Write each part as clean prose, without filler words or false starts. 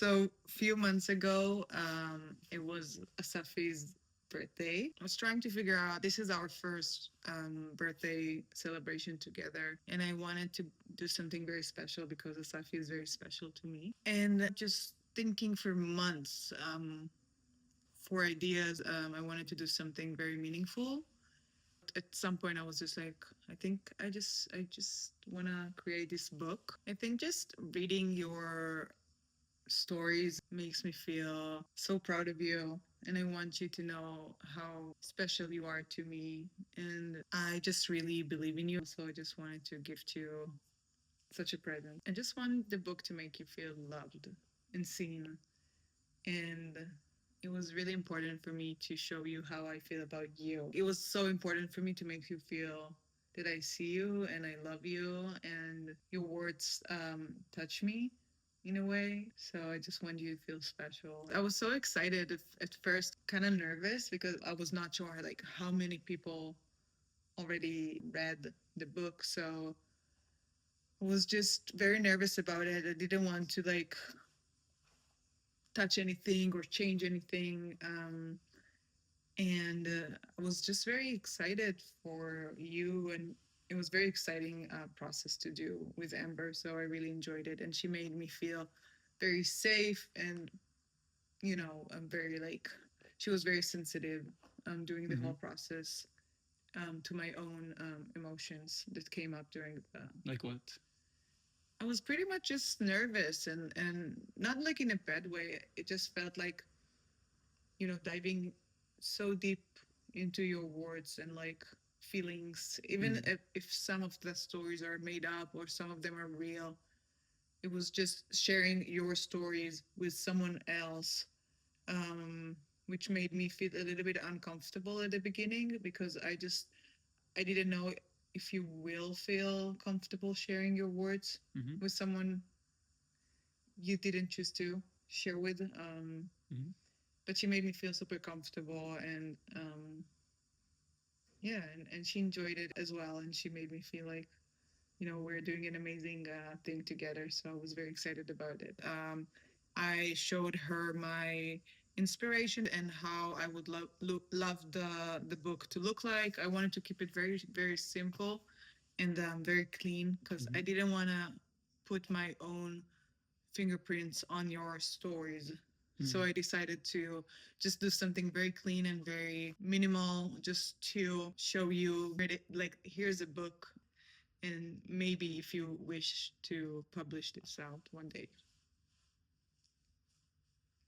So a few months ago, it was Asaf's birthday. I was trying to figure out, this is our first birthday celebration together, and I wanted to do something very special because Asaf is very special to me. And just thinking for months for ideas, I wanted to do something very meaningful. At some point I was just like, I just want to create this book. I think just reading your stories makes me feel so proud of you, and I want you to know how special you are to me, and I just really believe in you. So I just wanted to gift you such a present. I just want the book to make you feel loved and seen, and it was really important for me to show you how I feel about you. It was so important for me to make you feel that I see you and I love you, and your words touch me in a way. So I just want you to feel special. I was so excited at first, kind of nervous because I was not sure like how many people already read the book. So I was just very nervous about it. I didn't want to like touch anything or change anything. And I was just very excited for you, and it was very exciting process to do with Amber. So I really enjoyed it, and she made me feel very safe, and I'm very like she was very sensitive during the whole process to my own emotions that came up during the. Like what? I was pretty much just nervous, and not like in a bad way. It just felt like diving so deep into your words and like feelings, even if some of the stories are made up or some of them are real. It was just sharing your stories with someone else, which made me feel a little bit uncomfortable at the beginning because I didn't know if you will feel comfortable sharing your words with someone you didn't choose to share with. But she made me feel super comfortable, and yeah, and she enjoyed it as well, and she made me feel like we're doing an amazing thing together. So I was very excited about it. I showed her my inspiration and how I would love the book to look like. I wanted to keep it very very simple and very clean because I didn't want to put my own fingerprints on your stories. So I decided to just do something very clean and very minimal, just to show you, like, here's a book, and maybe if you wish to publish this out one day.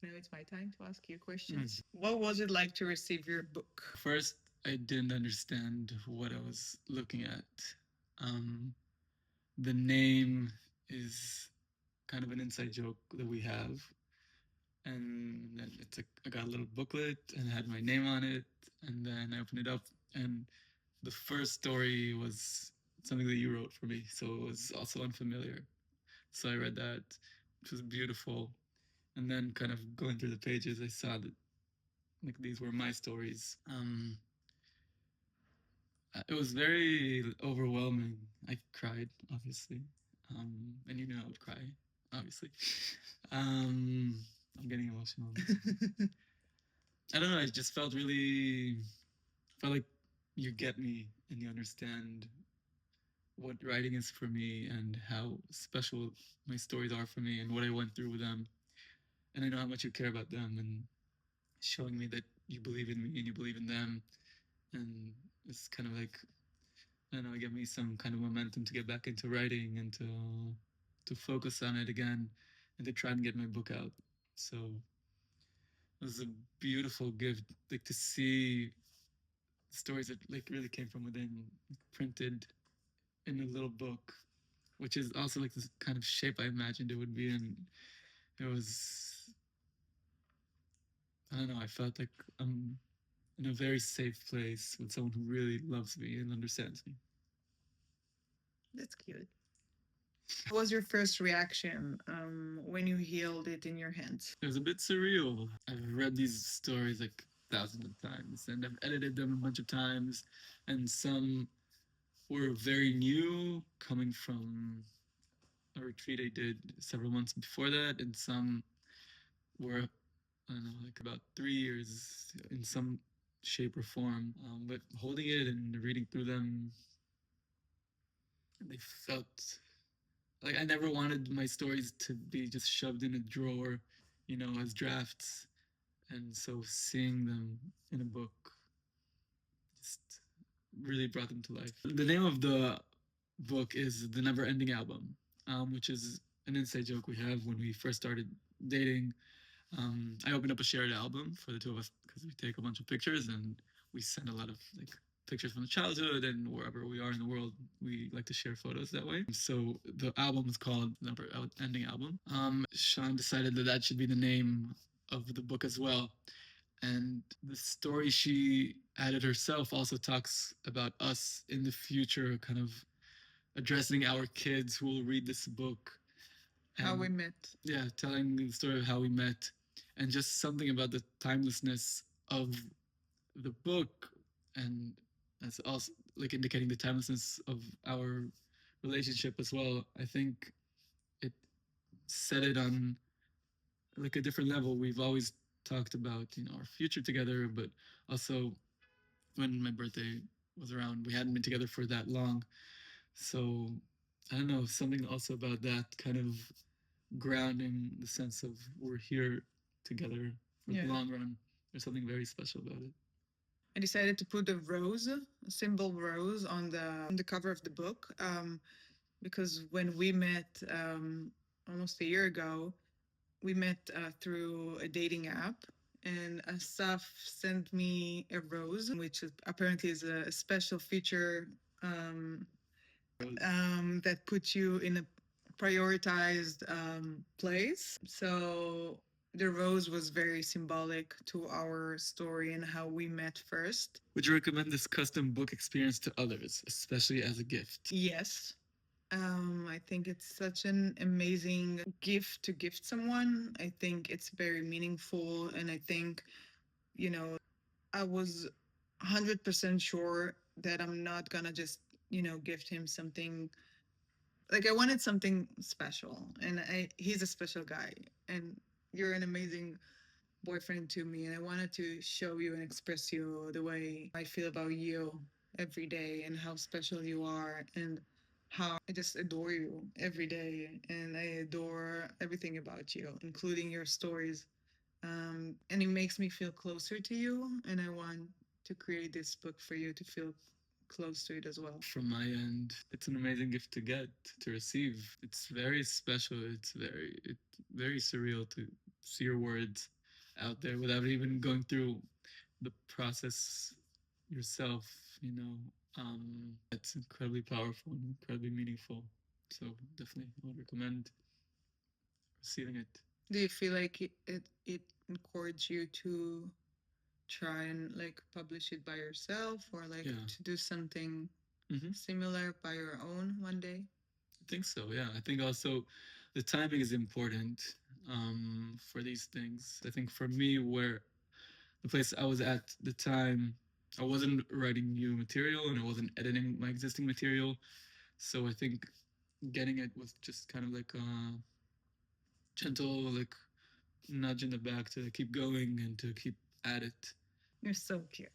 Now it's my time to ask you questions. What was it like to receive your book? First, I didn't understand what I was looking at. The name is kind of an inside joke that we have. And then it's I got a little booklet and it had my name on it. And then I opened it up, and the first story was something that you wrote for me. So it was also unfamiliar. So I read that, which was beautiful. And then kind of going through the pages, I saw that like these were my stories. It was very overwhelming. I cried, obviously, and you know I would cry, obviously. I'm getting emotional. I don't know. I just felt like you get me and you understand what writing is for me and how special my stories are for me and what I went through with them. And I know how much you care about them, and showing me that you believe in me and you believe in them. And it's kind of like, I don't know, it gave me some kind of momentum to get back into writing and to focus on it again and to try and get my book out. So it was a beautiful gift, like to see stories that like really came from within, printed in a little book, which is also like this kind of shape I imagined it would be in. It was, I don't know, I felt like I'm in a very safe place with someone who really loves me and understands me. That's cute. What was your first reaction when you held it in your hands? It was a bit surreal. I've read these stories like thousands of times, and I've edited them a bunch of times, and some were very new, coming from a retreat I did several months before that, and some were, I don't know, like about 3 years in some shape or form. But holding it and reading through them, they felt like I never wanted my stories to be just shoved in a drawer, as drafts. And so seeing them in a book just really brought them to life. The name of the book is The Never Ending Album, which is an inside joke we have when we first started dating. I opened up a shared album for the two of us because we take a bunch of pictures and we send a lot of like pictures from the childhood and wherever we are in the world. We like to share photos that way. So the album is called Never Ending Album. Sean decided that that should be the name of the book as well. And the story she added herself also talks about us in the future, kind of addressing our kids who will read this book. How we met. Yeah, telling the story of how we met, and just something about the timelessness of the book, and that's also like indicating the timelessness of our relationship as well. I think it set it on like a different level. We've always talked about our future together, but also when my birthday was around, we hadn't been together for that long. So I don't know, something also about that kind of grounding the sense of we're here together for the long run. There's something very special about it. I decided to put a rose, a symbol rose, on the cover of the book, because when we met almost a year ago, we met through a dating app, and Asaf sent me a rose, which apparently is a special feature that puts you in a prioritized place. So the rose was very symbolic to our story and how we met first. Would you recommend this custom book experience to others, especially as a gift? Yes. I think it's such an amazing gift to gift someone. I think it's very meaningful. And I think, I was 100% sure that I'm not gonna just, gift him something. Like I wanted something special, and he's a special guy, and you're an amazing boyfriend to me, and I wanted to show you and express you the way I feel about you every day and how special you are and how I just adore you every day and I adore everything about you, including your stories. And it makes me feel closer to you, and I want to create this book for you to feel close to it as well. From my end, it's an amazing gift to get, to receive. It's very special. It's very surreal to see your words out there without even going through the process yourself. It's incredibly powerful and incredibly meaningful. So definitely, I would recommend receiving it. Do you feel like it encourages you to try and like publish it by yourself, or like to do something similar by your own one day? I think so. Yeah, I think also the timing is important for these things. I think for me, where the place I was at the time, I wasn't writing new material and I wasn't editing my existing material. So I think getting it was just kind of like a gentle, like nudge in the back to keep going and to keep at it. You're so cute.